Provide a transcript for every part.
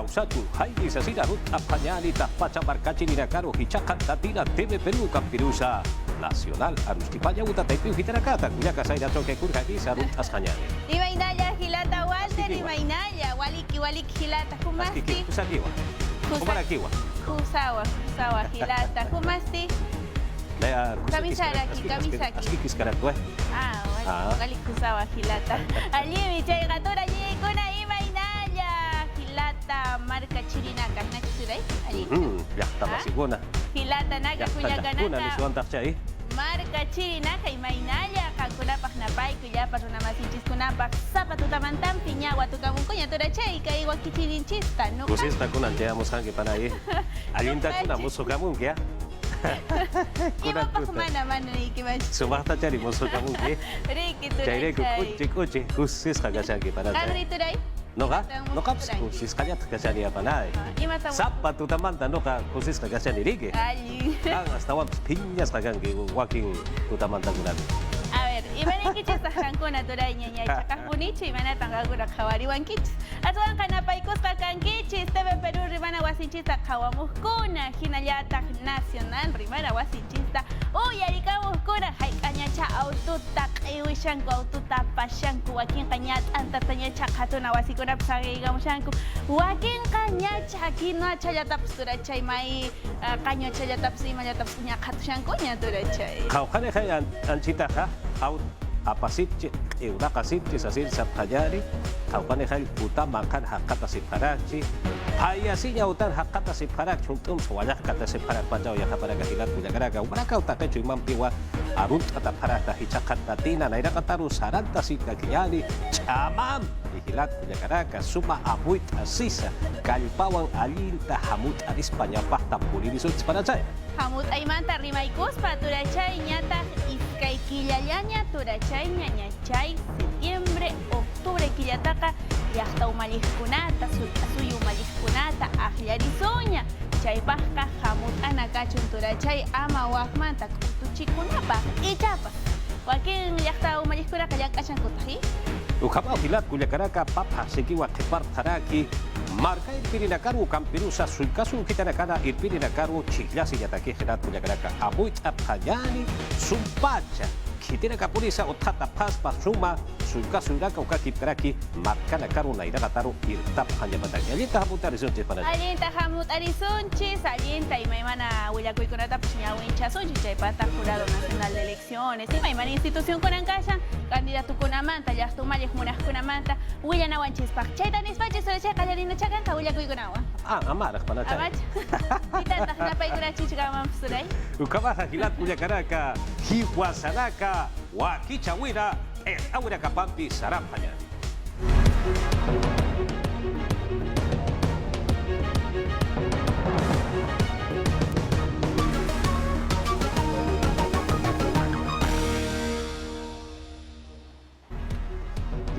Causatu, Haili Sasina Rut Apanyani Tapachamarcachi Ninacaro, Hichakan Tatina, TV Perú, Campirusa, Nacional, Arustipaya, Utataipi, Hitaracata, Cuyaca, Saida, Toque, Curjadisa, Rut Ashañani. Imainaya, Gilata, Walter, Imainaya, Walik, Gilata, Kumasti. Kusakiwa. Kumarakiwa. Kusawa, Gilata, Kumasti. Kamisaraki. Askikis Karakwe. Walik Kusawa, Gilata. Allí, Gatora, allí, Kuna, Imainaya, Gilata, Marca Chirinaca, Nachisuray, allí. Ya, Tapasiguna. Gilata, Naga, Cuyacanata. Marca Chirinaca, Imainaya, Kakunapak, Napay, Kuyapas, una masinchis, Kunapak, Zapatutamantan, Piñagua, Tucamuncoña, Torachay, Caigo aquí Chirinchista, ¿no? Pues esta con anteamos hangue para ahí. Alinta con Musucamungia. Iba pa kumana-mana ni Kimash. Sumata cari Musucamungia. Ricky, Torachay. Cari kuchi, kusis kagashagi para. Kagri, Toray? No ka? No ka? Kusis kanyat kagashani apa Zapatutamanta no ka kusis kagashani rigi. Ali. Hasta wap piñas kagangi walking tutamanta gunan. A ver, iban kichis tajankuna Toray ñañay chakaj bunichi imana tangagura khawariwan kichis. Atuan kanapaykos kakan kichis TV Perú rimana wasinchista khawamuskuna hinallata nacional rimana wasinchista uyarikamuskuna haykañacha autota q'iwishanku autota pashanku wakin qañat antatañacha qhatuna wasikuna psagaygamushanku wakin qañacha kina challatapas turachay may qaño challatapas imallatapas ña qhatushankuña turachay Qawqani hay anchitaqa apasitchi iuraqasitchi sasir sapqallari qawqani hay utamanqan haqqata sipqarachi hayasiña utan haqqata sipqarak chuntum suwallaqkata sipqarak pachaw yaqaparaqa hilat kullakaraka umaraka utaqechu imanpiwa arunt'ata pharaqta hichaqata tina nayraqataru saranta sikakillani ch'aman hilat kullakaraka suma amuyta sisa kallpawan allinta hamut arispañapaqta pulirisunchis parachay Hamut aymanta rimaykuspa turachay ñataq iskay killallaña turachay ñañachay septiembre, octubre killataqa llaqta umalliqkunata, suyu umalliqkunata aqllarisuña chaypaqqa hamut anakachun turachay ama waqmanta kutuchikunapaq ichapas wakin llaqta umalliqkunaqa llank'ashankutaqi Ukhapaw hilat kullakaraka papa sekiwa qhipartaraki marca irpirinakaru Campirusa sulkasu kitanakana irpirinakaru chillasi yataki hilat kullakaraka abuit apqallani sumpacha kitinaka purisa utata paspa suma sulkasu iraka ukakiptaraki markanakaru nairaqataru irtap hanyamataki allinta hamut arisunchis para Allinta hamut arisunchis allinta imaymana willakuykunatapas ñawinchasunchis chaypata Jurado Nacional de Elecciones imaymana institución kunan kashan candidatukunamanta llaqta umalliq munaqkunamanta willanawanchispaq chayta nispachis surachay qallarina chakanqa willakuykunawan amaraq panachay amacha itantaq napaykunachichkamanpas suray Ukabaja hilat kullakaraka hiwasanaka wakichawira awiraqapampi sarapañani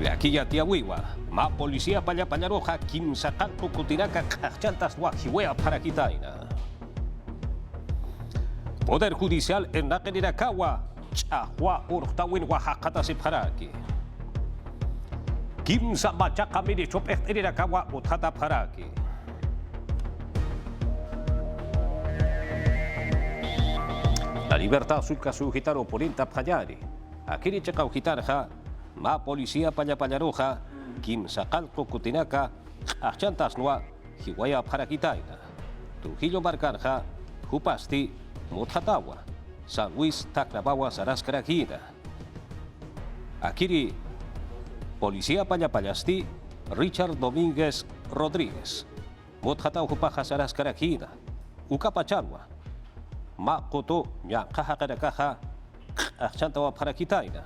De aquí ya Tiahuiwa, ma policía pallaroja, kimsaqalpu kutiraka qaqchantas wajiwea para quitaina. Poder Judicial en Naqinirakawa, chahua urtawin Oaxaca sipharaki. Kimsa machaqa mini chopehtinirakawa uthata pharaki. La libertad sulkasu hitaro porinta phallari. Akiri chaqaw hitarja ma policía pallaroja, kimsaqalqu kutinaka qaqchantas nuwa hiwaya pharakitaina. Trujillo marcarja hupasti Mutjatawa, San Luis Tacnabawa Sarascarajina. Akiri Policía Payasti Richard Domínguez Rodríguez. Mutjatawa Jupaja Sarascarajina. Ukapachanwa. Makoto Ñancaja Carakaja Achantawa Parakitaina.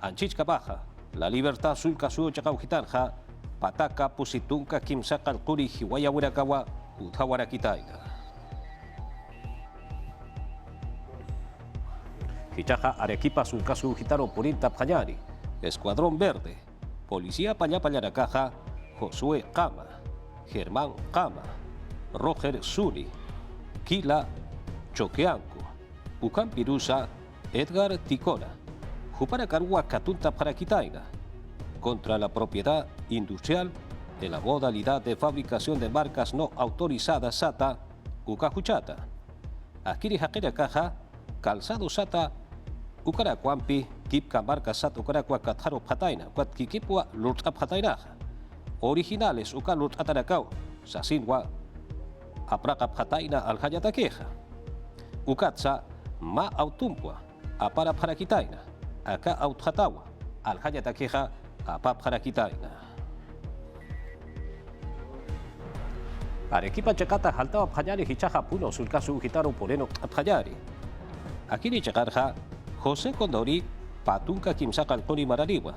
Anchichka Baja. La Libertad Sulcasu Chakaujitarja. Pataka Pusitunka Kimsaka Kuri Hiwaya Wirakawa Utawarakitaina. Fichaja Arequipa Sulcasu Gitaro Purinta Panyari, Escuadrón Verde, Policía Pañarakaja, Josué Kama, Germán Kama, Roger Suni, Kila Choqueanco, Ucampirusa, Edgar Ticona, Juparacarua Catunta Paraquitaina, contra la propiedad industrial en la modalidad de fabricación de marcas no autorizadas SATA, Ukahuchata. Akiri Hakira Kaja, calzado SATA, Ukarakwampi, Kipka marca SATA Ukarakwa Kataro Pataina, Kwat Kikipua Lut Apatairaja. Originales Uka Lut Atarakau, Sasinwa, Apraka Pataina al Hayatakeja. Ukatsa, Ma Autumpua, Apara Parakitaina, Aka Authatawa, al Hayatakeja, Apa Parakitaina. Arequipa Chacata Haltao Payari Hichaja Puno Sulcasu Gitaro Poreno Payari. Aquí ni Chacarja José Condori Patunca Kimsaka Alconi Marariwa.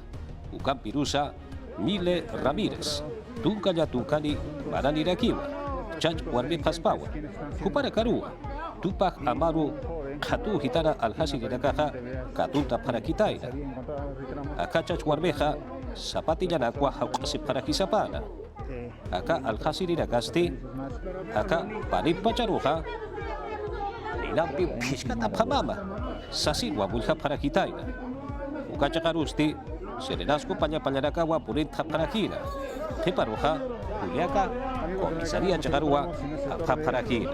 Ucam Pirusa Mile Ramírez. Tunca Yatucani Marani Rakiwa. Chach Warmi Paspawa. Kupara Karua. Tupac Amaru Hatu Gitara Alhasi de Caja Katunta Parakitaina. Acachach Warbeja Zapatilla Nakwa Haukasi Parakisapana. Acá al Hasirira Gasti, acá Panip Pacharuja, Inampi Kishkata Pamama, Sasiwa Bulja Parakitaina, Ukachakarusti, Serenasco Pañapalaracawa Purinta Parakina, Teparuja, Juliaca, Comisaría Chacarua, Parakina.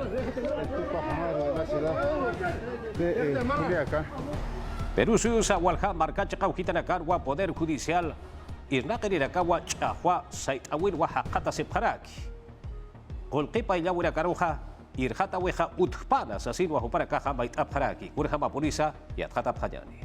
Perú Susa Walha Marcachaca Ujitanacarwa, Poder Judicial. Irnaqirakawa chahwa sait awir wahaqata sepharaki. Golqipa ilawira karuja irhata weja utpana sasin wahupara kaja mait apharaki. Urhama polisa yathata phajani.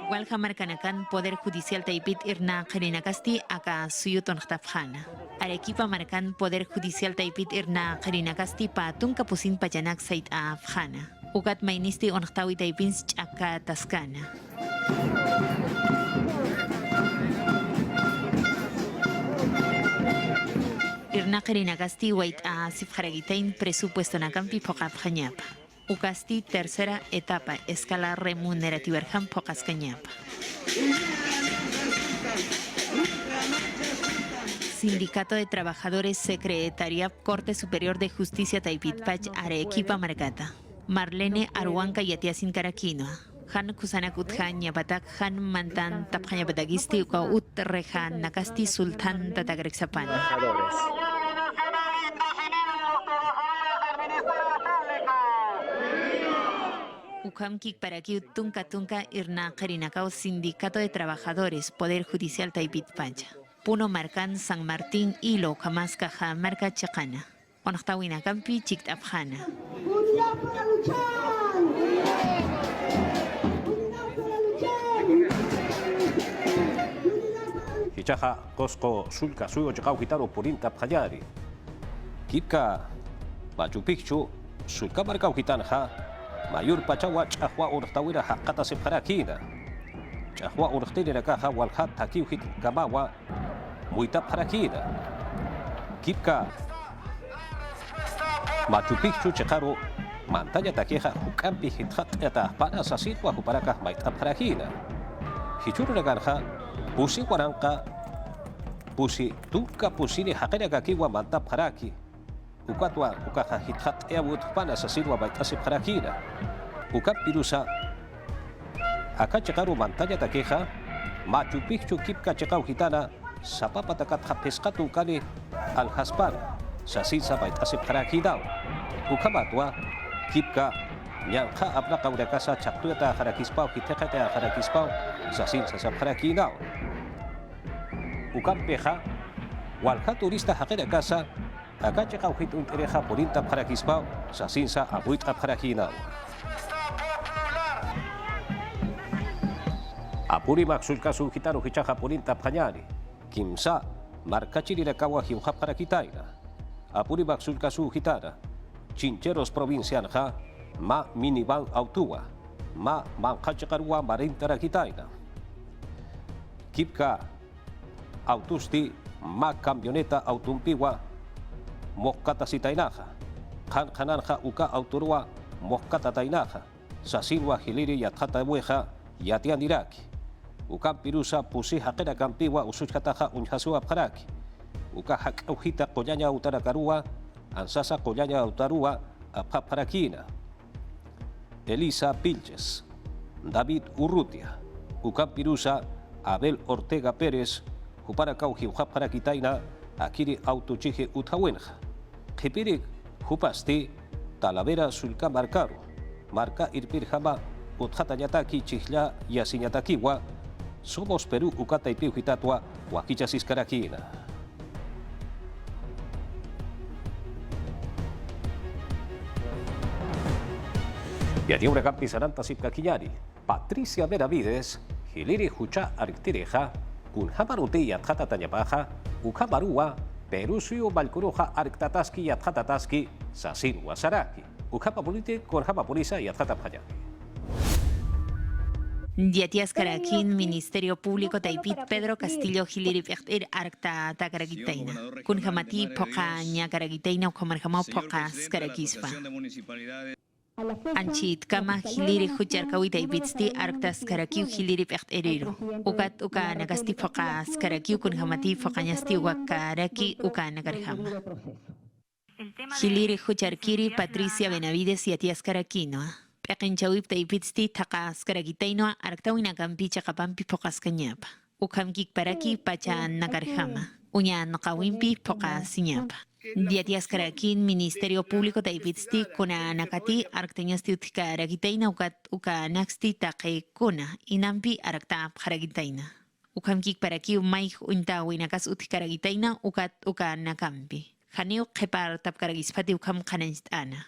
Walha marcanakan Poder Judicial Taipit Irna Kerinakasti aka Suyuton Htafhana. Arequipa marcan Poder Judicial Taipit Irna Kerinakasti patung kapusin pajanak sait afhana. Ugat mainisti onaktawi Taipins chaka taskana. Irna Kerinakasti wait a sifharagitain presupuesto nakampi pokap hanyapa. Ukasti tercera etapa escala remunerativa erham pokas kanyapa. Sindicato de Trabajadores Secretaría Corte Superior de Justicia Taipitpach Arequipa Marcata. Marlene Arhuanca Yatiasin Caraquino. Han Kusanakuthan Yapatak Han Mantan Tapjayapatagisti Uka Ut Rehan Nakasti Sultan Tatagrexapan. Ukamkik Parakiu Tunka Tunka Irna Karinakau Sindicato de Trabajadores Poder Judicial Taipitpacha. Puno Marcan San Martín Hilo Kamaska Ha Marca Chacana. Onaktawina Campi Chiktapjana. Hichaja Cosco Sulca Suyo Chacau Gitaro Purinta Pajari. Kipka Machu Picchu Sulca Marcau Gitanja. Mayor Pachawa Chahua Urtawira Hakata Sepharakina. Chahua Urtira Kaja Walhat Takiuhit Kamawa Muita Parakina. Kipka Machu Picchu Chekaro Mantanya Takeja Hukampi Hithat Eta Para Sasitwa Huparaka Maita Parakina. Hichuru Ganja Pusi Waranka Pusi Tunka Pusini Hakera Kakiwa Manta Paraki. Ukatwa ukaha hithat eawut pana sasirwa baitasi parakina. Ukap pirusa akachakaru mantanya takeja Machu Picchu kipka chakau hitana sapapa takat hapeskatu kani al haspan sasin baitasi parakidao. Ukamatwa kipka nyangka apna kaurakasa chaktueta harakispau hitekata harakispau sasin sasa parakidao. Ukap peja walha turista hakera kasa Acá checau hit un tereja porinta para kispau, sasinsa abuit aparakina. Apuri maksul kasu hitaro hichaja porinta panyari. Kimsa marcachiri rakawa hiuja para kitaira. Apuri maksul kasu hitara. Chincheros provincianja ma minivan autua. Ma mancachakarua marintara kitaira. Kipka autusti ma camioneta autumpiwa. Mokata si tainaja, kananja uka autorua mokata tainaja, sasinwa hiliri yathata bueja yatian diraki, ukam pirusa pusi hakera kampiwa usuchkataja unhasua paraki, uka hak ujita koyanya utarakarua, ansasa koyanya utarua apaparakina. Elisa Pilches, David Urrutia, Ucam Pirusa, Abel Ortega Pérez, Juparacau Jiujapara Quitaina, Akiri Autochije Utawenja, Jipirik, Jupasti, Talavera Sulca Marcaro, Marca Irpirjama, Utjatayataki Chihla y Asiñatakiwa, Somos Perú Ucata y Piujitatua, Huaquichasis Caraquina. Y allí una campisaranta Sipcaquillari, Patricia Benavides, Hiliri Jucha Arctireja, Kunjamaruti Yatjata Tañapaja, Ujamarua, Perusio Balcuruja Arctataski Yatjatataski, Sasin Wasaraki, Ujapapulite con Japapulisa Yatjata Payaki. Yatias Caraquín, Ministerio Público Taipit, Pedro Castillo Hiliri Pechtir Arcta Tacaragitaina, Kunjamati Poca Ñacaragitaina, Comarjamo Pocas Caraquispa. Anchit kama hiliri hujarkawita ibitsti arctas karakiu hiliri pecht eriro. Ukat uka nagasti fokas karakiu kun hamati fokanyasti wakaraki uka nagarhama. Hiliri hujarkiri Patricia Benavides y Atias Caraquino. Pekinchawip taibitsti takas karakitaino arctawina kampi chakapampi fokas kanyapa. Ukamkik paraki pacha nagarhama. Unya nakawimpi fokas sinyapa. Diatias Caraquín, Ministerio Público Taipitsti, Kuna Nakati, Arcteñasti Utkaraquitaina, Uka Naxti Take Kuna, Inampi Arcta Jaragitaina. Ukamkik Paraki, Maik Unta Winakas Utkaraquitaina, Uka Nakampi. Haneu Kepar Tapkaragispati Ukam Kananstana.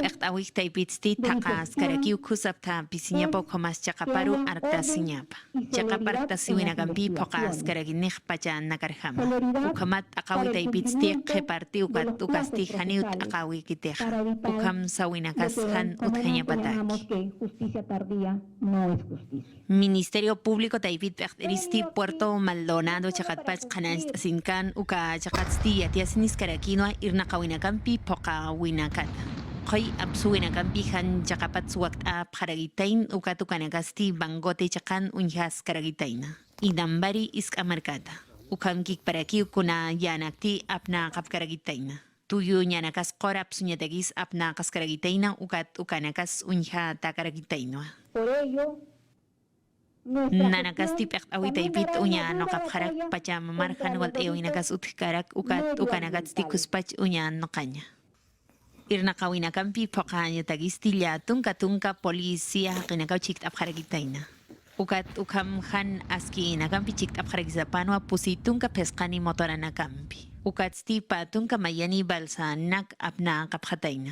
Echtawik Taipitsti, Takas Karakiu Kusapta, Pisiñapo Comas Chacaparu, Arcta Siñapa. Chacaparta Siwinagampi, Pocas Karaginej Pachan Nakarhama. Ukamat Akawi Taipitsti, Keparti Ukasti Haniut Akawi Kiteja. Ukam Sawinakas Han Utjañapataki. Ministerio Público Taipit Pechteristi, Puerto Maldonado, Chacatpach, Kananst Sincan, Uka Chacatsti, Yatiasinis Caraquinoa, Irnakawinakampi, Poca Winaka. Hoy absuwinakampi han Chacapat Suakta, Paragitain, Ukatukanagasti, Bangote Chacan, Unjas Caragitaina. Idambari Iskamarkata. Ukamkik Paraki, Kuna Yanakti, Apna Kapkaragitaina. Tuyo Yanakas Korap Suñategis, Apna Kaskaragitaina, Ukanakas, Unja Takaragitaina. Por ello, Nanakasti Pechawitaipit, Uña no Kapharak, Pachamamarhan, Walteo Inakas Utkarak, Ukanagasti Kuspach, Uña no Caña. Irnakawinakampi Pokaña Tagistilla, Tunka Policía, Kinakau Chikt Abharagitaina. Ukam Han Aski Nakampi Chikt Abharagizapanoa, Pusi Tunka Pescani Motoranakampi. Ukatsti Patunka Mayani Balsa Nak Apna Kaphataina.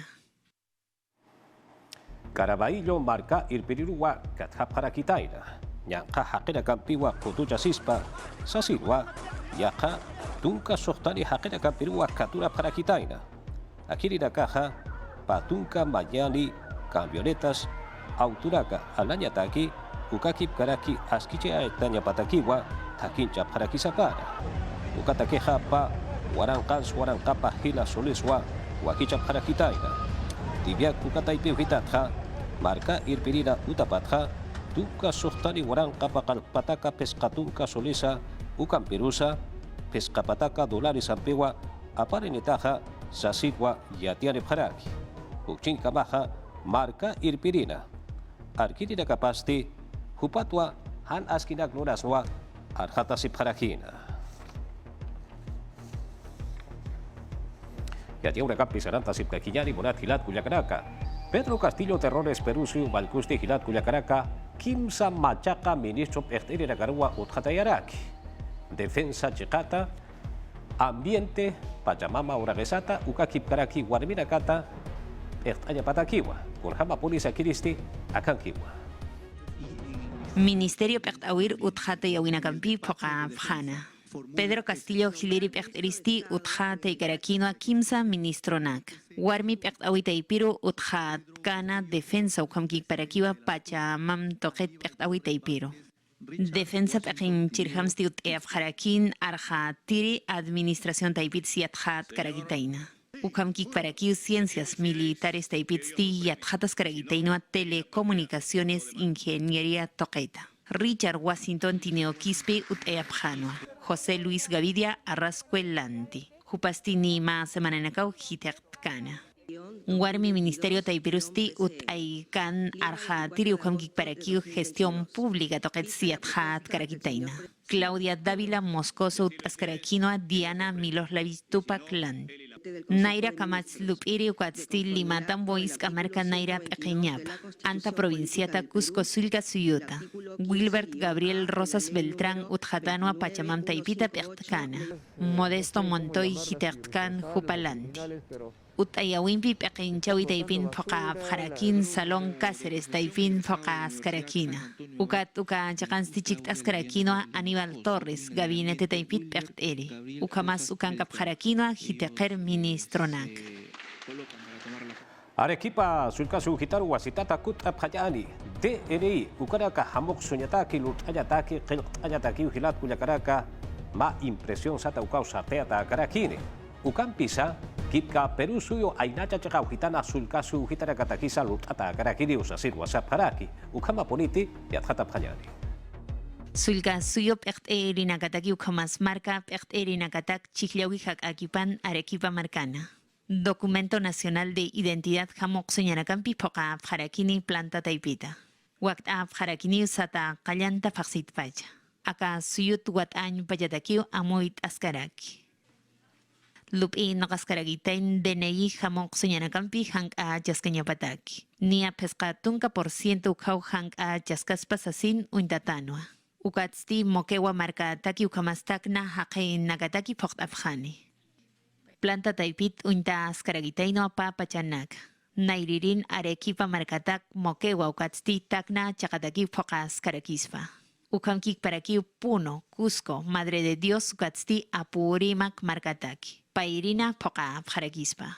Caraballo marca Irpiriruwa Kathaparakitaina. Ñanqa Hakira Kampiwa Kutucha Sispa, Sasirwa, Yaqa, Tunka Sohtani Hakira Kampiruwa Katura Parakitaina. Akiri na caja, Patunka Mayani, Camionetas, Auturaka, Alañataki, Ukakip Karaki, Askiche Aetaña Patakiwa, Takincha Parakisapara. Ukatakeja pa, Warankans, Warankapa, Hila Soliswa, Wakicha Parakitaina. Tibia Kukataipi Hitatha, Marca Irpirina Utapatha, Tuka Sohtani Warankapa Pataka Pescatunka Solisa, Ukampirusa, Pescapataka Dolaris Ampewa, Aparenetaja, Sasigua Yatiane Paraki, Uchinka Baja, Marca Irpirina, Arkirina Capasti, Hupatwa, Han Askinak Nuraswa, Arhatasi Parakina. Yatia una campisaranta Sipcaquillari, Monat Gilat Cuyacaraca, Pedro Castillo Terrores Perusio, Balcusti Gilat Cuyacaraca, Kimsa Machaca, Ministro Perteri Nagarua Utjatayaraki, Defensa Checata, Ambiente, Pachamama Uragesata, Ukakip Karaki, Guarmina Kata, Ertaña Patakiwa, Kurhama Polisa Kiristi, Akankiwa. Ministerio Pertawir Utjata Yawinakampi, Poca Fana. Pedro Castillo Hiliri Perteristi, Utjata y Karakino, Kimsa Ministro Nak. Warmi Pertawita y Piru, Utjat Kana, Defensa Ukamkik Parakiwa, Pachamam Toket Pertawita y Piru. Defensa Pekin Chirhamsti Utef Harakin, Arja Tiri, Administración Taipit Siathat Karagitaina. Ukamkik Parakiu Ciencias Militares Taipitsti Yathatas Karagitaino, Telecomunicaciones, Ingeniería Toqueta. Richard Washington Tineo Quispe Uteyapjanua. José Luis Gavidia Arrascuelanti. Jupastini Ma Semananacau Hitetkana. Warmi Ministerio Taipirusti ut aikan arja tiri ukamkik para kiu gestión pública toquet siat hat karakitaina. Claudia Dávila Moscoso ut askarakinoa Diana Miloslavis Tupac Land. Naira Kamats Lupiri Ukatstil Limatan Bois Kamarka Naira Pequeñap, Anta Provinciata Cusco Sulca Suyuta, Wilbert Gabriel Rosas Beltrán Utjatanoa Pachamam Taipita Pertcana, Modesto Montoy Hitertcan Jupalanti. Utayawimpi Pequenchawi Taipin Foka Jarakin Salón Cáceres Taipin Foka Ascarakina. Uka Chakanstichik Ascarakinoa Aníbal Torres, Gabinete Taipit Perteri. Ukamas Ukankap Jarakinoa Hiteker Ministronak. Arequipa sulkasu hitaru wasitata kut abhayani. DNI ukaraka hamok sunyataki lutayataki qilqayataki uhilat kuyakaraka ma impresión sata ukau sateata karakine. Ukampisa Kipka Peru suyo ainacha chakau hitana sulkasu hitara katakisa lutata karakini usasir wasap haraki ukama poniti yathata phanyani. Sulka suyo perteri nakataki ukamas marca perteri nakatak chihlawi hak akipan Arequipa marcana. Documento Nacional de Identidad Hamok Suñanakampi Poka Harakini Planta Taipita. Wakta Harakini Sata Kallanta Faksit Pacha. Aka suyut wat añ payatakiu amuit askaraki. Lupi nakaskaragitain DNI Hamok Suñanakampi Hank a Jaskañapataki. Nia pescatunca % ukau Hank a Jaskaspasasin Untatanua. Ukatsti mokewa marka taki ukamastakna haqe nagataki pokt afjani. Planta Taipit unta askaragitaino pa pachanak. Nairirin Arequipa markatak mokewa ukatsti takna chakataki poka askarakispa. Ukamkik parakiu Puno, Cusco, Madre de Dios ukatsti apurimak markataki. Pairina poka afjarakispa.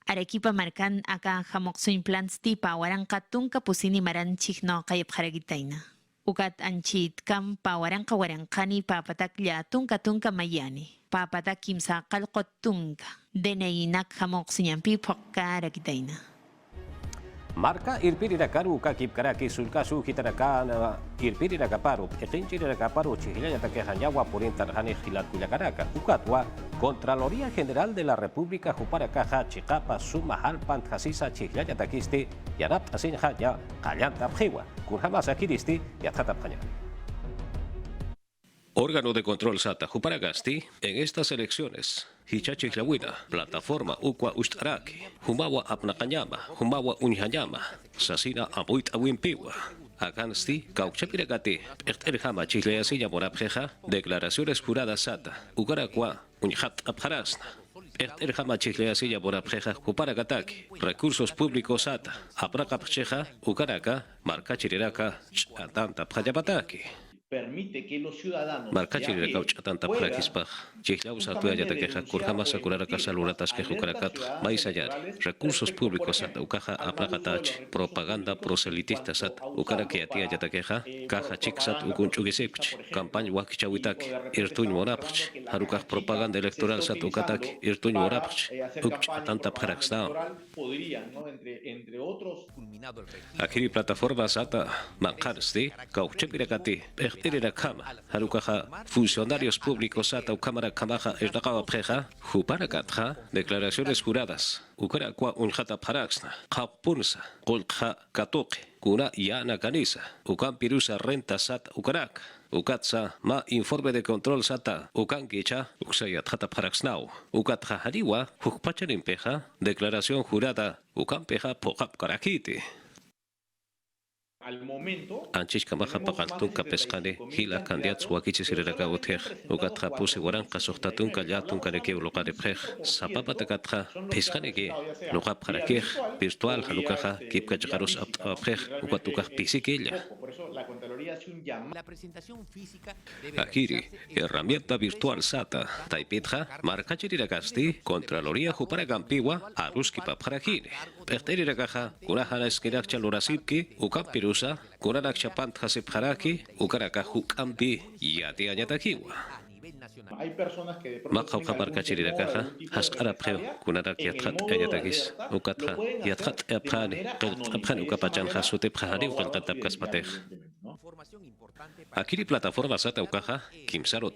Arequipa markan aka hamoksuin plantsti pa waranka tunka pusini maran chikno kayapjaragitaina. Ukat anchit kam pa waranka warankani pa pataklia tunka mayani. Papata kimsa kalkot tunga. Deneinak hamok sinyampi pokka rakitaina. Marka irpirirakaru kakip karaki sulkasu hitarakan irpirirakaparu ekinchirirakaparu chihillayatakehanyawa purintarjani hilat kuyakaraka ukatwa Contraloría General de la República Juparakaja Chikapa Sumahalpan Hasisa Chihillayatakisti Yanap Asinjaya Kallanta Pjiwa Kurhamas Akiristi Yatatapjaya. Órgano de control Sata Juparagasti en estas elecciones. Hichachichlawina, plataforma Ukwa Ustaraki, Humawa Apnakanyama, Humawa Unhanyama, Sasina Abuit Awimpiwa. Akansti, Kauchapiragati, Erterjama Chicleasilla Morapjeja, declaraciones juradas Sata, Ugaraqua, Unhat Abharasna. Erterjama Chicleasilla Morapjeja, Juparagataki, recursos públicos Sata, Aprakapcheja, Ugaraka, Marcachiriraka, Atanta Pjayapataki. Permite que los ciudadanos Marcachiri Couch Atanta Prakispa, Chihlausa Tuaya de Queja, Kurjama Sakura Casaluratas que Jucaracat, Maisayar, recursos públicos Sat, Ucaja Aprakatach, propaganda proselitista Sat, Ukarakiatia Yataqueja, Caja Chiksat Ukunchugisipch, campaña Wakichawitak, Irtuñ Morapch, Harukaj propaganda electoral Sat Ukatak, Irtuñ Morapch, Ukch Atanta Praxnao. entre otros. Akiri plataforma Sata, Mankarsti, Kauchepiracati, Ertirakama, Harukaja, funcionarios públicos Sata Ukamara Kamaja, Ertakawa Preja, Juparakatja, declaraciones juradas, Ukarakwa Unjata Paraxna, Kapunsa, Kulja Katoke, Kuna Yana Kanisa, Ukampirusa Renta Sat Ukarak, Ukatsa Ma informe de control Sata, Ukankicha, Uksayat Hata Paraxnau, Ukatja Hariwa, Hukpacharimpeja, declaración jurada, Ukampeja Pokap Karakiti. Al momento, Anchishka maha pakaltunka pescane, hila candidatos wakichis iraka utej, ugatja puse waranka sohtatunka yatunka neke ulokarepej, sapapa takatja, pescaneke, loka parakej, virtual halukaja, kipka chakaros apej, ugatukaj pisikella. por eso la Contraloría hace un llamado. La presentación física Akiri, herramienta virtual Sata, Taipitja, Marcachiriragasti, Contraloría Juparagampiwa, Aruski Paparakine, Perteriragaja, Kurahana Eskinakcha Lurasipki, Ukampirusa, Kuranak Chapant Hasipharaki, Ukarakahu Kampi, Yati Anyatakiwa. Hay personas que de pronto Makauka Marcachiriragaja, Haskara Preo, Kunarak Yathat Ayatakis, Ukatra, Yathat Epani, Apran Ukapachan Hasute Prahari, Ukatapkaspatej. Akiri plataforma sata ukaja, kimsaro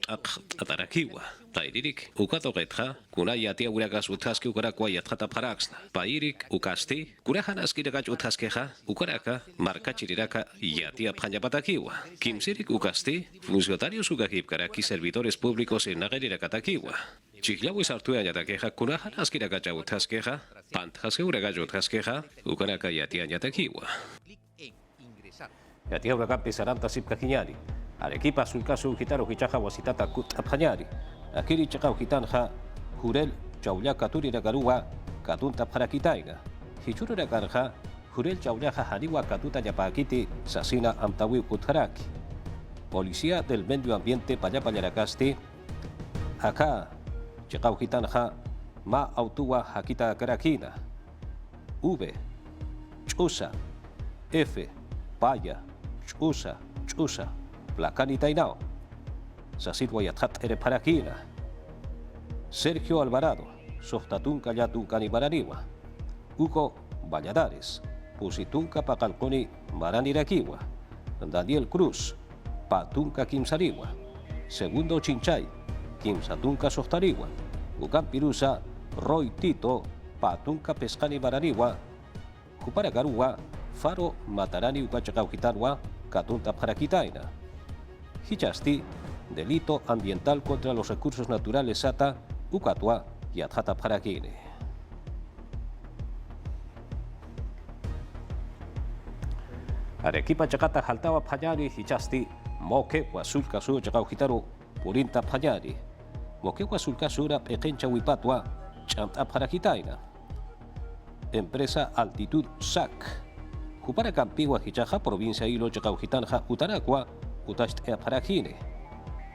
atarakiwa. Tairik, ukato getja, kuna yatia uragas utaski ukarakwa yatjata paraxna. Pairik, ukasti, kurajan askiragach utaskeja, ukaraka, marcachiriraka, yatia panyapatakiwa. Kimsirik ukasti, funcionarios ukajipkaraki servidores públicos en nagarirakatakiwa. Chiclawis artuya yatakeja, kunajan askiragacha utaskeja, pantjas uragacho utaskeja, ukaraka yatia yatakiwa. Yatia uragampi saranta sipkajiñari. Arequipa sulcasu gitaro hichaja wasitata kut apjañari. Akiri chakau hitanja jurel chaulla katuri ragarua katunta parakitaina. Hichuru ragarja jurel chaullaja haniwa katuta yapakiti sasina amtawi utharaki. Policía del Medio Ambiente Payapayaracasti. Acá chakau hitanja ma autua hakita karakina. V chusa F paya chusa chusa Placani Tainao, Sasir Guayatjat ere Parakina, Sergio Alvarado, Softatunca Yatunca Maraniwa, Hugo Valladares, Pusitunca Pacalconi Maraniraquiwa, Daniel Cruz, Patunca Kimsariwa, Segundo Chinchay, Kimsatunca Softariwa, Ucan Pirusa, Roy Tito, Patunca Pescani Maraniwa, Cuparagarua, Faro Matarani Ucachacaujitanwa, Catunta Parakitaina. Hichasti, delito ambiental contra los recursos naturales SATA, Ucatua y Adjata Parakine. Arequipa Chacata Jaltaba Payari, Hichasti, Moquegua Sulcasu Chacauhitaru, Purinta Payari, Moquegua Sulcasura, Pequencha Huipatua, Chanta Parakitaina. Empresa Altitud SAC. Jupara Campigua Hichaja, provincia Hilo Chacauhitanja, Utaracua, Utastea Parakine,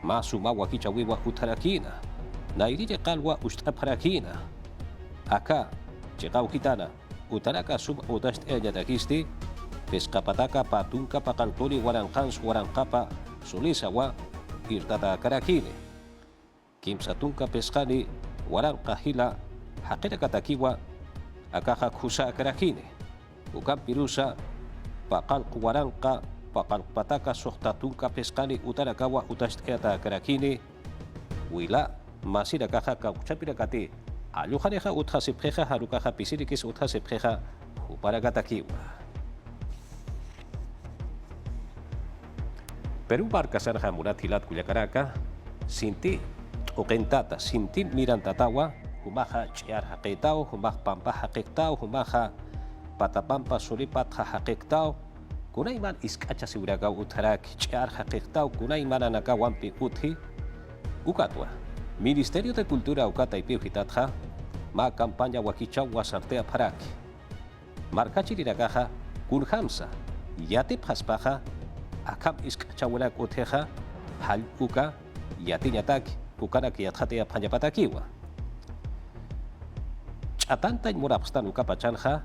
Masumawa Hichawiwa Utarakina, Nairilla Calwa Usta Parakina, Acá, Checauhitana, Utaraca Sub Utastea Yatakisti, Pescapataca Patunca Pacalconi Guarancans Guarancapa, Solisawa, Irtata Karakine, Kimsatunca Pescani, Guarancahila, Hakera Katakiwa, Acaja Kusa Karakine, Ucan Pirusa, Pacal Guaranca, Papalpataka Sohtatunca Pescani Utarakawa Utasteata Karakini Wila Masira Caja Cauchapirakati Alujareja Uthasipjeja Harukaja Pisirikis Uthasipjeja Uparagatakiwa Perú Barca Sarja Muratilat Cuyacaraca Sinti Okentata Sinti Mirantatawa Humaja Chiar Haquetao Humaj Pampa Haquetao Humaja Patapampa Suripat Haquetao Kunaiman iskacha siuragau utarak chiar haqiqtau kunaiman anakawampi uthi ukatwa Ministerio de Cultura ukata ipiuhitatja ma campaña wakichau wasartea paraki markachiriragaja kunhamsa yatip haspaja akam iskacha urak utheja hal uka yatinyatak ukarak yatjatea panyapatakiwa chatanta murapstan ukapachanja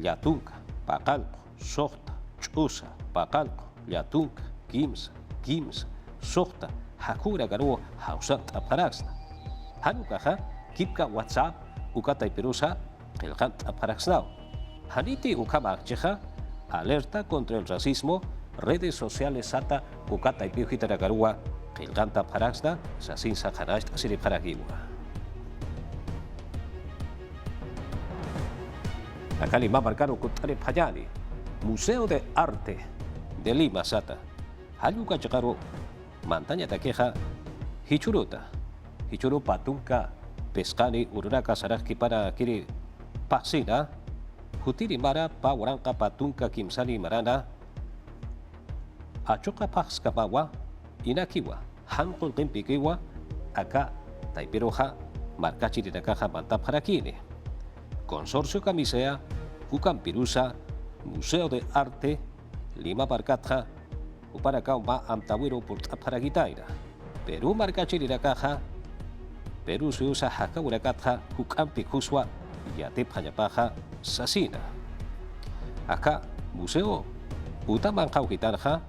yatunka paqalqu sohta Chusa, Pacalco, Yatunca, Kimsa, Sohta, Hakura Garuo, Hausat Aparaxna. Hanukaja, Kipka WhatsApp, Ukata y Perusa, el Hant Aparaxnao. Haniti Ukama Cheja, alerta contra el racismo, redes sociales SATA, Ukata y Piujita Garua, el Hant Aparaxna, Sasin Saharash, Siri Paragiwa. Akalima Marcano Kutare Payani. Museo de Arte de Lima, Sata. Hayuka Chakaro, Montaña Taqueja, Hichuruta. Hichuru Patunca, Pescani, Ururaca, Saraki para Kiri Pasina, Jutiri Mara, Pawaranca, Patunca, Kimsani, Marana, Achoca Pascapawa, Inakiwa, Hankul Kimpikiwa, Acá, Taipiroja, Marcachi de la Caja Mantaparakine. Consorcio Camisea, Ucampirusa, Museo de Arte, Lima Barcatja, Uparacao Ma Amtawiro Paragitaira, Perú Marcachiriracaja, Perú se usa Hakauracatja, Hucampi Kuswa, Yatip Hayapaja, Sasina. Acá, Museo Utamanjaujitarja,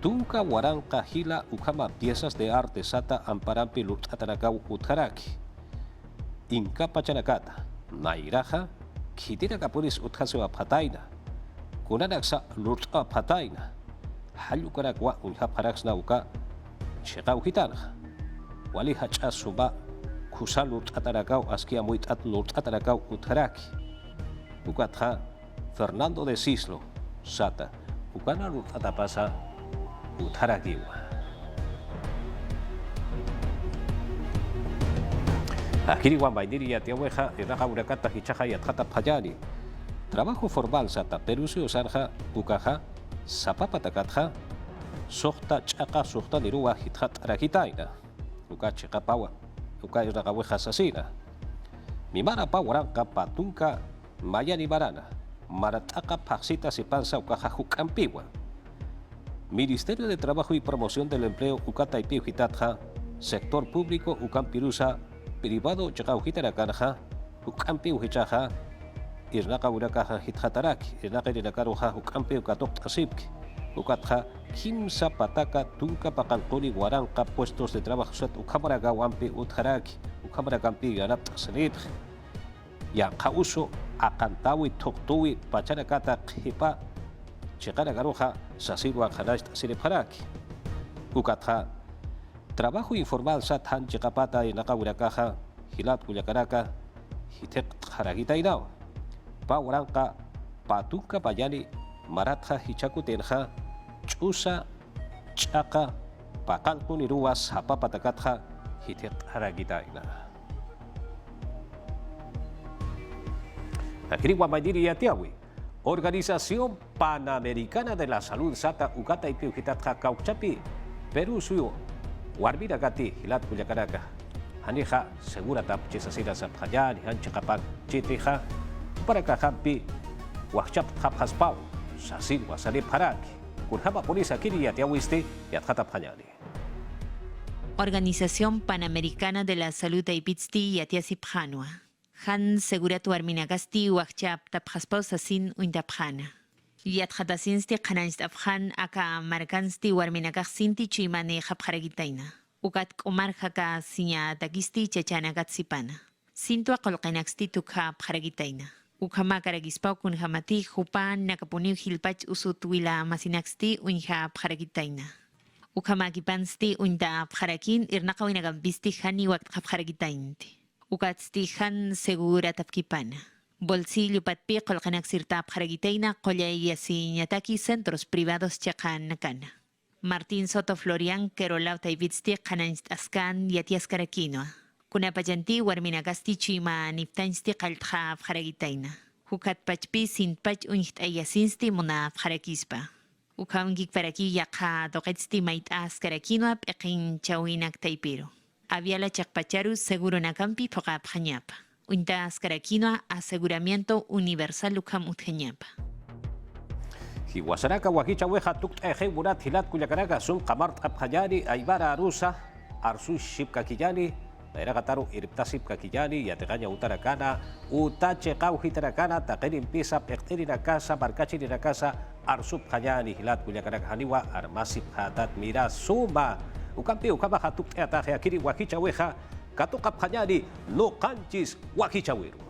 Tunca Huaranca Hila Ukama piezas de arte Sata Amparampi Lutatanacau Utjaraki. Inca Pachanacata, Nairaja, Kitira Capuris Utkasua Pataina. Kunanaksa Lurta Pataina, Halukarak wa unha paraxna uka chegau hitana. Wali hacha suba kusalut atarakau askia muit atlut atarakau utharaki. Ukatha Fernando de Sislo sata ukana lut atapasa utharakiwa. Akiri wambaidiri ya tiaweja iraka urakata hichaja yatkata payani. Trabajo formal sata perusio sarja ukaja sapapatakatja sohta chaka sohta nirua hitjat arakitaina. Uka cheka pawa uka iraka weja sasina. Mimara pawaranka patunka mayani marana. Marataka paxita sipansa ukaja hukampiwa. Ministerio de Trabajo y Promoción del Empleo ukata ipiu hitatja sector público ukampirusa privado chakauhita rakanja ukampi uhichaja irnaka urakaja hithataraki irnaka irakaruja ukampi ukatok asipki ukatja kimsa pataka tunka pakalkoni waranka puestos de trabajo sat ukamaraga wampi utharaki ukamaragampi yanap tasanit ya kauso akantawi toktuwi pacharakata hipa chikaragaruja sasirwa khanash tasiripharaki ukatja trabajo informal sathan chikapata inaka urakaja hilat kuyakaraka hitek haragita inao pawaranka patunka payani maratja hichakutenja chusa chaka pakalku nirua sapapatakatja hitek haragita ina. Akiri wamayiri yatiawi Organización Panamericana de la Salud sata ukata ipiu hitatja kauchapi Perú suyo Warbira gati hilat kuyakaraka hanija segura tap chisasira saphayan hanchikapak chitija para kahampi wahchap haphaspaw sasin wasali paraki kurhama polisa kiri yatiawiste yatkata phanyani. Organización Panamericana de la Salud Aipitsti Yatiasipjanua. Han seguratu arminagasti wahchap taphaspaw sasin uindapjana. Yatjatasinsti qananst afhan aka markansti warminakaqsinti chimane hapharagitaina. Ukat komarjaka siña takisti chachanagatsipana. Sintua kolqenaksti tukha pharagitaina. Ukama karagispaw kunhamati hupan nakapuniw hilpach usutwila masinaksti unha pharagitaina. Ukama kipansti unta pharakin irnaqawinagampisti hani wakt hapharagitainti. Ukatsti han segura tapkipana. Bolsillo patpi kolqanaksirta pharagitaina qollay centros privados chakan nakana. Martín Soto Florian Kerolaw Taivitsti qananst askan yatiaskarakinoa. Kunapayanti warminagasti chima niftansti qaltja pharagitaina. Hukat pachpi sinpach unht ayasinsti muna pharakispa. Ukamgik paraki yaqa doqetsti maitas karakinoa peqin chawinak taipiro. Aviala chakpacharu seguro nakampi poqa phañapa. Unta ascarakinoa aseguramiento universal ukam utjeñapa. Hiwasaraka wakicha weja tukt eje murat hilat kuyakaraka sum kamart abhayani aibara arusa arsu shipkakiyani Nairagataru iriptasip kakiyani yategaña utarakana utache kauhitarakana takerin pisa pekterina casa barkachirina casa arsup hayani hilat kuyakaraka haniwa armasip hatat mira suma ukampi ukaba hatuk ataje akiri wakicha weja katukap hayani no kanchis wakicha weru.